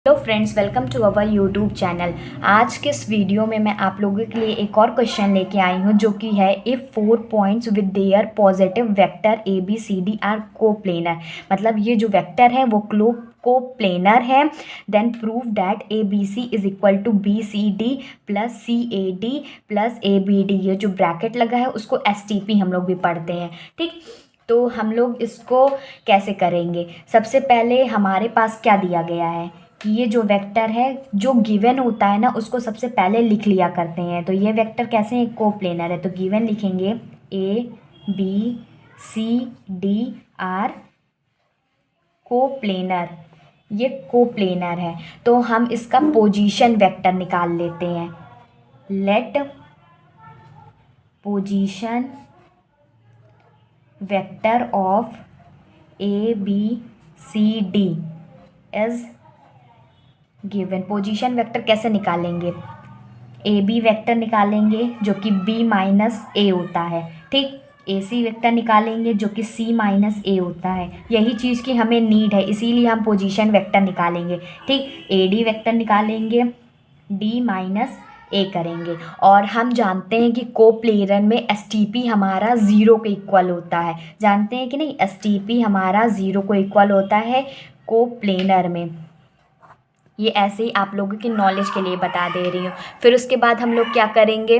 Hello friends, welcome to our YouTube channel. आज के इस वीडियो में मैं आप लोगों के लिए एक और क्वेश्चन लेके आई हूँ, जो कि है if 4 points with their positive vector A B C D are coplanar. मतलब ये जो वेक्टर है वो कोप्लेनर है। Then prove that A B C is equal to B C D plus C A D plus A B D. ये जो bracket लगा है उसको एस टी पी हम लोग भी पढ़ते हैं, ठीक। तो हम लोग इसको कैसे करेंगे? सबसे पहले हमारे पास क्या दिया गया है कि ये जो वेक्टर है जो गिवन होता है ना, उसको सबसे पहले लिख लिया करते हैं। तो ये वेक्टर कैसे है? कोप्लेनर है। तो गिवन लिखेंगे A B C D are coplanar. ये कोप्लेनर है। तो हम इसका पोजीशन वेक्टर निकाल लेते हैं। Let position vector of A B C D is given. Position vector कैसे निकालेंगे? ए बी वेक्टर निकालेंगे जो कि बी माइनस ए होता है, ठीक। ए सी वेक्टर निकालेंगे जो कि सी माइनस ए होता है। यही चीज़ की हमें नीड है, इसीलिए हम पोजीशन वेक्टर निकालेंगे, ठीक। ए डी वेक्टर निकालेंगे, डी माइनस ए करेंगे। और हम जानते हैं कि कोप्लेनर में एस टी पी हमारा ज़ीरो के इक्वल होता है। जानते हैं कि नहीं? एस टी पी हमारा ज़ीरो को इक्वल होता है कोप्लेनर में। ये ऐसे ही आप लोगों की नॉलेज के लिए बता दे रही हूँ। फिर उसके बाद हम लोग क्या करेंगे?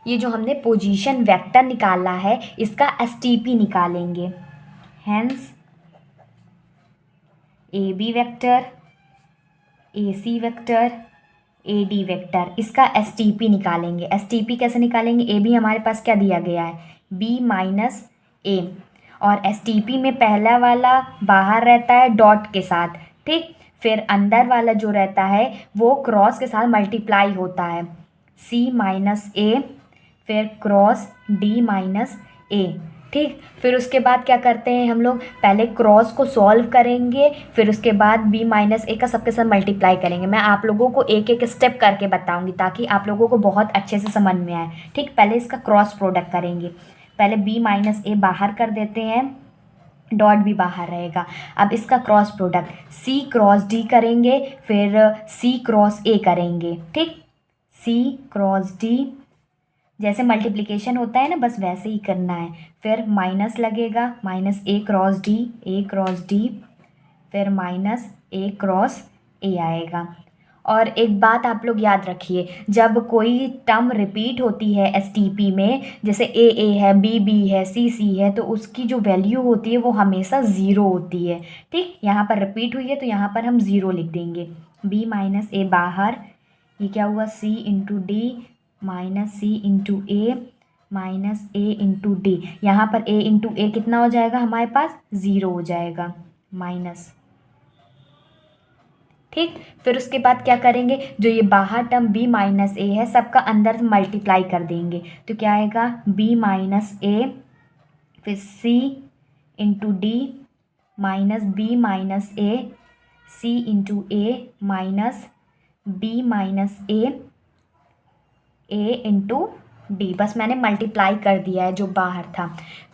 ये जो हमने पोजीशन वेक्टर निकाला है इसका एसटीपी निकालेंगे। Hence A B vector, A C vector, A D vector, इसका एसटीपी निकालेंगे। एसटीपी कैसे निकालेंगे? ए बी हमारे पास क्या दिया गया है? बी माइनस ए। और एसटीपी में पहला वाला बाहर रहता है डॉट के साथ, ठीक। फिर अंदर वाला जो रहता है वो क्रॉस के साथ मल्टीप्लाई होता है, सी माइनस ए, फिर क्रॉस डी माइनस ए, ठीक। फिर उसके बाद क्या करते हैं हम लोग? पहले क्रॉस को सॉल्व करेंगे, फिर उसके बाद बी माइनस ए का सबके साथ मल्टीप्लाई करेंगे। मैं आप लोगों को एक एक स्टेप करके बताऊंगी ताकि आप लोगों को बहुत अच्छे से समझ में आए, ठीक। पहले इसका क्रॉस प्रोडक्ट करेंगे। पहले बी माइनस ए बाहर कर देते हैं, डॉट भी बाहर रहेगा। अब इसका cross product C cross D करेंगे, फिर सी क्रॉस ए करेंगे, ठीक। सी क्रॉस डी जैसे मल्टीप्लिकेशन होता है ना, बस वैसे ही करना है। फिर माइनस लगेगा, माइनस ए क्रॉस डी, ए क्रॉस डी, फिर माइनस ए क्रॉस ए आएगा। और एक बात आप लोग याद रखिए, जब कोई टर्म रिपीट होती है एसटीपी में, जैसे ए है, बी है, सी है, तो उसकी जो वैल्यू होती है वो हमेशा ज़ीरो होती है, ठीक। यहाँ पर रिपीट हुई है तो यहाँ पर हम ज़ीरो लिख देंगे। बी माइनस ए बाहर, ये क्या हुआ? सी into D minus C into A minus A into D. यहाँ पर ए इंटू ए कितना हो जाएगा हमारे पास? ज़ीरो हो जाएगा, माइनस, ठीक। फिर उसके बाद क्या करेंगे? जो ये बाहर टर्म b माइनस ए है सबका अंदर मल्टीप्लाई कर देंगे। तो क्या आएगा? b माइनस ए, फिर c into D minus B minus A, C into A minus B minus A into D. बस मैंने मल्टीप्लाई कर दिया है जो बाहर था।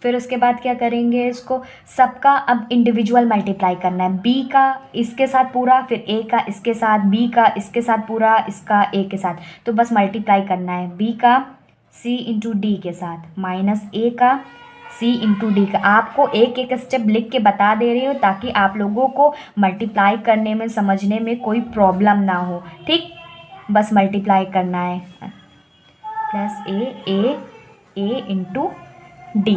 फिर उसके बाद क्या करेंगे? इसको सबका अब इंडिविजुअल मल्टीप्लाई करना है। बी का इसके साथ पूरा, फिर ए का इसके साथ, बी का इसके साथ पूरा, इसका ए के साथ। तो बस मल्टीप्लाई करना है बी का सी इंटू डी के साथ, माइनस ए का सी इंटू डी का। आपको एक एक स्टेप लिख के बता दे रही हूँ ताकि आप लोगों को मल्टीप्लाई करने में, समझने में कोई प्रॉब्लम ना हो, ठीक। बस मल्टीप्लाई करना है, प्लस ए इंटू डी।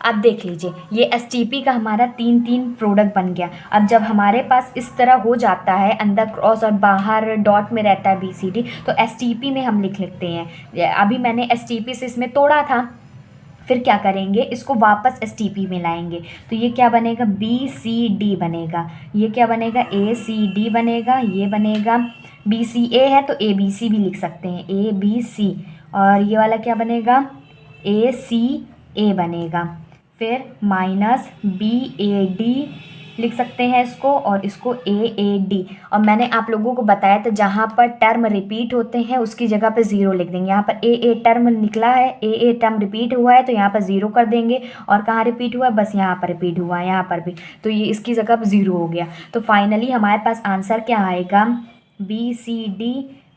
अब देख लीजिए ये एस टी पी का हमारा तीन प्रोडक्ट बन गया। अब जब हमारे पास इस तरह हो जाता है, अंदर क्रॉस और बाहर डॉट में रहता है बी सी डी, तो एस टी पी में हम लिख लेते हैं। अभी मैंने एस टी पी से इसमें तोड़ा था, फिर क्या करेंगे? इसको वापस एस टी पी में लाएंगे। तो ये क्या बनेगा? बी सी डी बनेगा। ये क्या बनेगा? ए सी डी बनेगा। ये बनेगा बी सी ए है तो ए बी सी भी लिख सकते हैं, ए बी सी। और ये वाला क्या बनेगा? ए सी ए बनेगा। फिर माइनस बी ए डी लिख सकते हैं इसको, और इसको AAD। और मैंने आप लोगों को बताया था जहाँ पर टर्म रिपीट होते हैं उसकी जगह पे 0 लिख देंगे। यहाँ पर AA टर्म निकला है, AA टर्म रिपीट हुआ है तो यहाँ पर 0 कर देंगे। और कहाँ रिपीट हुआ है, बस यहाँ पर रिपीट हुआ है, यहाँ पर भी, तो ये इसकी जगह पर 0 हो गया। तो फाइनली हमारे पास आंसर क्या आएगा, BCD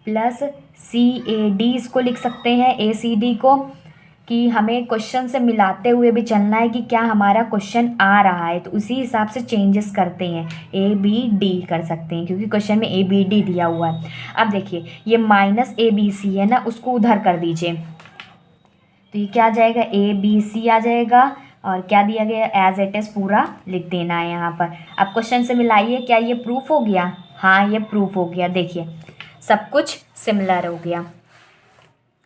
प्लस CAD इसको लिख सकते हैं, ACD को, कि हमें क्वेश्चन से मिलाते हुए भी चलना है कि क्या हमारा क्वेश्चन आ रहा है, तो उसी हिसाब से चेंजेस करते हैं, ABD कर सकते हैं क्योंकि क्वेश्चन में ABD दिया हुआ है। अब देखिए ये माइनस ABC है ना, उसको उधर कर दीजिए, तो ये क्या आ जाएगा, ABC आ जाएगा। और क्या दिया गया, एज इट इज़ पूरा लिख देना है यहाँ पर। अब क्वेश्चन से मिलाइए, क्या ये प्रूफ हो गया, हाँ ये प्रूफ हो गया, देखिए सब कुछ सिमिलर हो गया।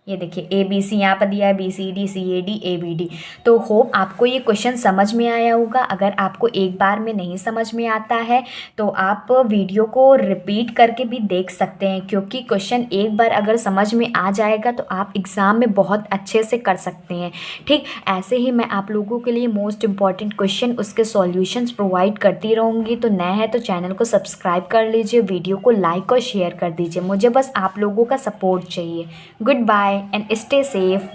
ये देखिए ABC यहाँ पर दिया है, BCD CAD ABD। तो होप आपको ये क्वेश्चन समझ में आया होगा। अगर आपको एक बार में नहीं समझ में आता है तो आप वीडियो को रिपीट करके भी देख सकते हैं, क्योंकि क्वेश्चन एक बार अगर समझ में आ जाएगा तो आप एग्ज़ाम में बहुत अच्छे से कर सकते हैं। ठीक ऐसे ही मैं आप लोगों के लिए मोस्ट इम्पॉर्टेंट क्वेश्चन उसके सॉल्यूशंस प्रोवाइड करती रहूँगी। तो नए हैं तो चैनल को सब्सक्राइब कर लीजिए, वीडियो को लाइक और शेयर कर दीजिए। मुझे बस आप लोगों का सपोर्ट चाहिए। Goodbye and stay safe.